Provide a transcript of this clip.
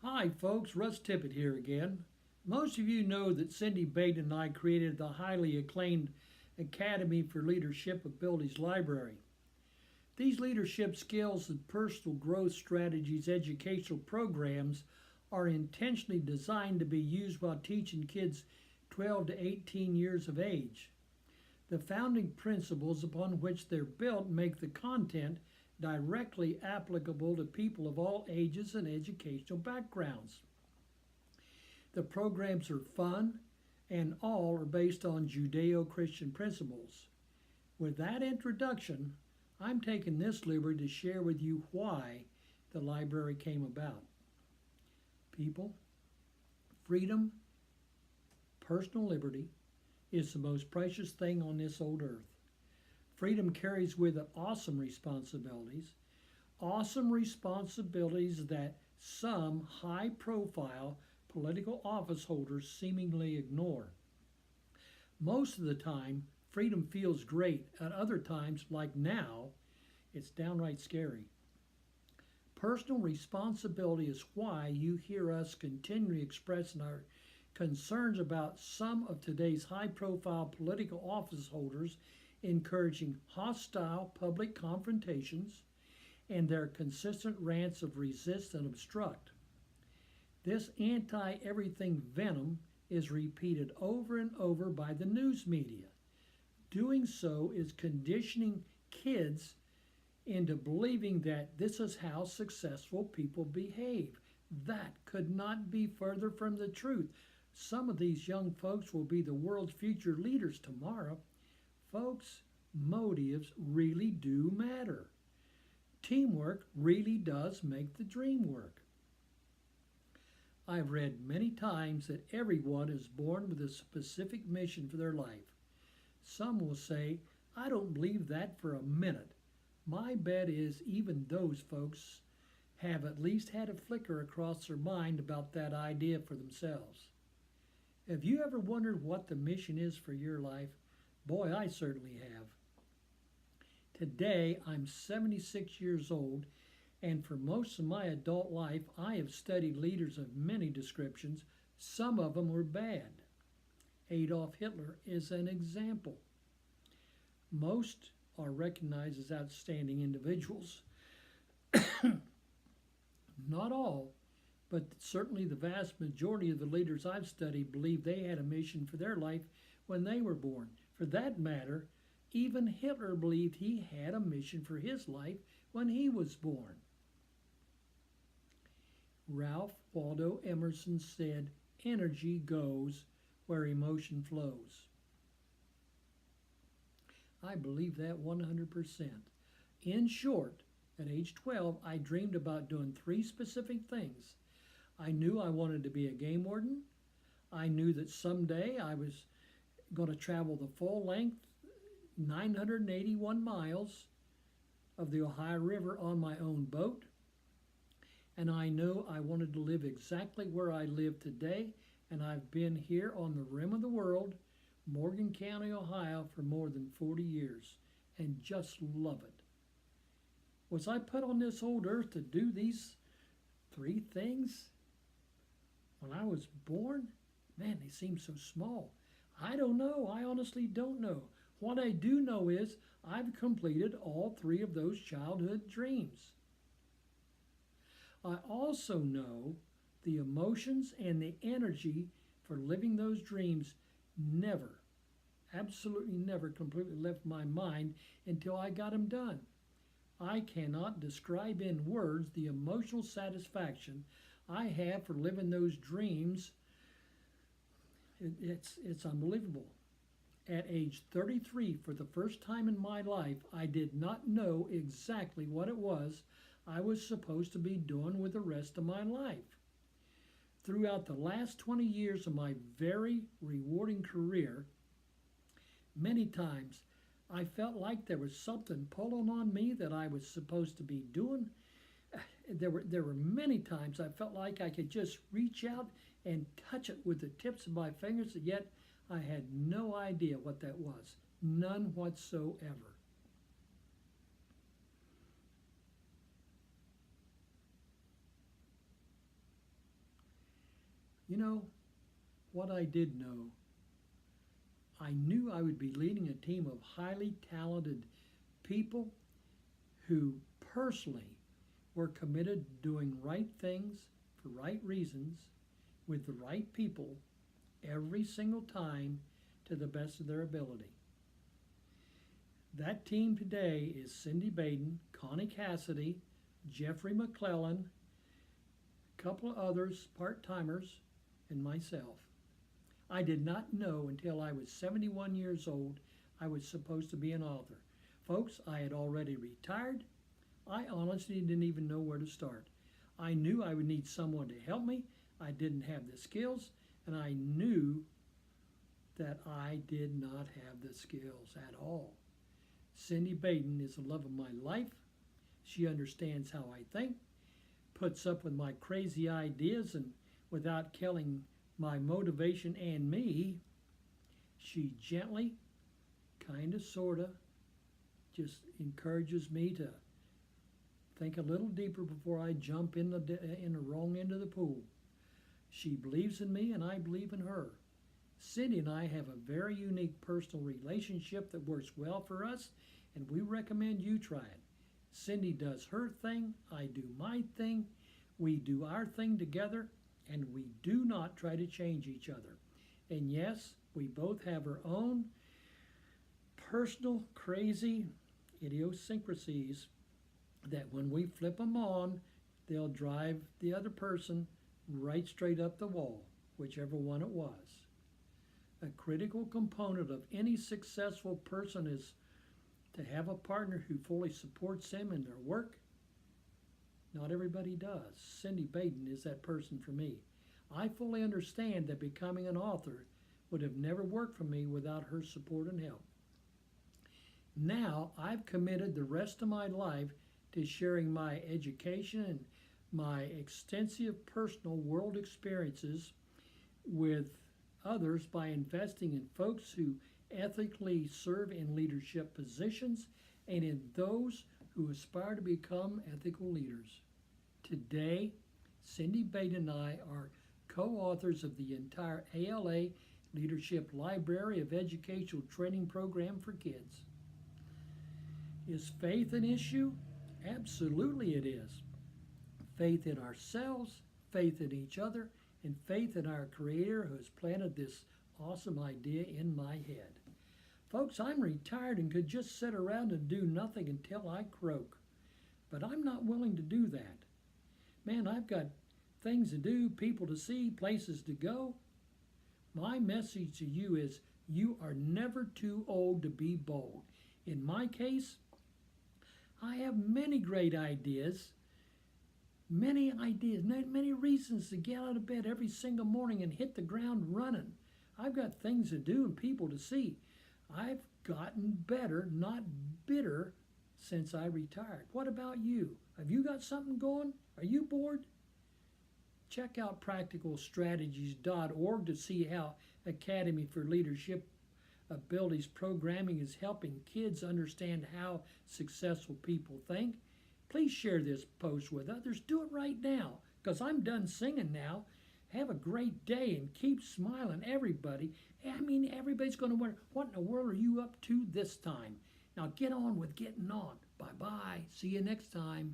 Hi, folks. Russ Tippett here again. Most of you know that Cindy Baden and I created the highly acclaimed Academy for Leadership Abilities Library. These leadership skills and personal growth strategies educational programs are intentionally designed to be used while teaching kids 12 to 18 years of age. The founding principles upon which they're built make the content directly applicable to people of all ages and educational backgrounds. The programs are fun and all are based on Judeo Christian principles. With that introduction, I'm taking this liberty to share with you why the library came about. People, freedom, personal liberty is the most precious thing on this old earth. Freedom carries with it awesome responsibilities that some high profile political office holders seemingly ignore. Most of the time, freedom feels great. At other times, like now, it's downright scary. Personal responsibility is why you hear us continually expressing our concerns about some of today's high profile political office holders encouraging hostile public confrontations and their consistent rants of resist and obstruct. This anti everything venom is repeated over and over by the news media. Doing so is conditioning kids into believing that this is how successful people behave. That could not be further from the truth. Some of these young folks will be the world's future leaders tomorrow. Folks, motives really do matter. Teamwork really does make the dream work. I've read many times that everyone is born with a specific mission for their life. Some will say, I don't believe that for a minute. My bet is even those folks have at least had a flicker across their mind about that idea for themselves. Have you ever wondered what the mission is for your life? Boy, I certainly have. Today, I'm 76 years old, and for most of my adult life, I have studied leaders of many descriptions. Some of them were bad. Adolf Hitler is an example. Most are recognized as outstanding individuals. Not all, but certainly the vast majority of the leaders I've studied believe they had a mission for their life when they were born. For that matter, even Hitler believed he had a mission for his life when he was born. Ralph Waldo Emerson said, energy goes where emotion flows. I believe that 100%. In short, at age 12, I dreamed about doing three specific things. I knew I wanted to be a game warden. I knew that someday I was going to travel the full length, 981 miles of the Ohio River on my own boat. And I knew I wanted to live exactly where I live today. And I've been here on the rim of the world, Morgan County, Ohio, for more than 40 years and just love it. Was I put on this old earth to do these three things when I was born? Man, they seem so small. I don't know. I honestly don't know. What I do know is I've completed all three of those childhood dreams. I also know the emotions and the energy for living those dreams never, absolutely never completely left my mind until I got them done. I cannot describe in words the emotional satisfaction I have for living those dreams. It's unbelievable. At age 33, for the first time in my life, I did not know exactly what it was I was supposed to be doing with the rest of my life. Throughout the last 20 years of my very rewarding career, many times I felt like there was something pulling on me that I was supposed to be doing. There were many times I felt like I could just reach out and touch it with the tips of my fingers, and yet I had no idea what that was. None whatsoever. You know, what I did know, I knew I would be leading a team of highly talented people who personally were committed to doing right things for right reasons with the right people every single time to the best of their ability. That team today is Cindy Baden, Connie Cassidy, Jeffrey McClellan, a couple of others, part-timers, and myself. I did not know until I was 71 years old I was supposed to be an author. Folks, I had already retired. I honestly didn't even know where to start. I knew I would need someone to help me. I didn't have the skills, and I knew that I did not have the skills at all. Cindy Baden is the love of my life. She understands how I think, puts up with my crazy ideas, and without killing my motivation and me, she gently, kind of, sort of, just encourages me to think a little deeper before I jump in the wrong end of the pool. She believes in me and I believe in her. Cindy and I have a very unique personal relationship that works well for us, and we recommend you try it. Cindy does her thing, I do my thing, we do our thing together, and we do not try to change each other. And yes, we both have our own personal, crazy idiosyncrasies that when we flip them on, they'll drive the other person right straight up the wall, whichever one it was. A critical component of any successful person is to have a partner who fully supports them in their work. Not everybody does. Cindy Baden is that person for me. I fully understand that becoming an author would have never worked for me without her support and help. Now I've committed the rest of my life to sharing my education and my extensive personal world experiences with others by investing in folks who ethically serve in leadership positions and in those who aspire to become ethical leaders. Today, Cindy Baden and I are co-authors of the entire ALA Leadership Library of Educational Training Program for Kids. Is faith an issue? Absolutely it is. Faith in ourselves, faith in each other, and faith in our Creator who has planted this awesome idea in my head. Folks, I'm retired and could just sit around and do nothing until I croak. But I'm not willing to do that. Man, I've got things to do, people to see, places to go. My message to you is you are never too old to be bold. In my case, I have many great ideas, many reasons to get out of bed every single morning and hit the ground running. I've got things to do and people to see. I've gotten better, not bitter, since I retired. What about you? Have you got something going? Are you bored? Check out practicalstrategies.org to see how Academy for Leadership Abilities programming is helping kids understand how successful people think. Please share this post with others. Do it right now, because I'm done singing now. Have a great day and keep smiling, everybody. I mean, everybody's going to wonder, what in the world are you up to this time? Now get on with getting on. Bye-bye. See you next time.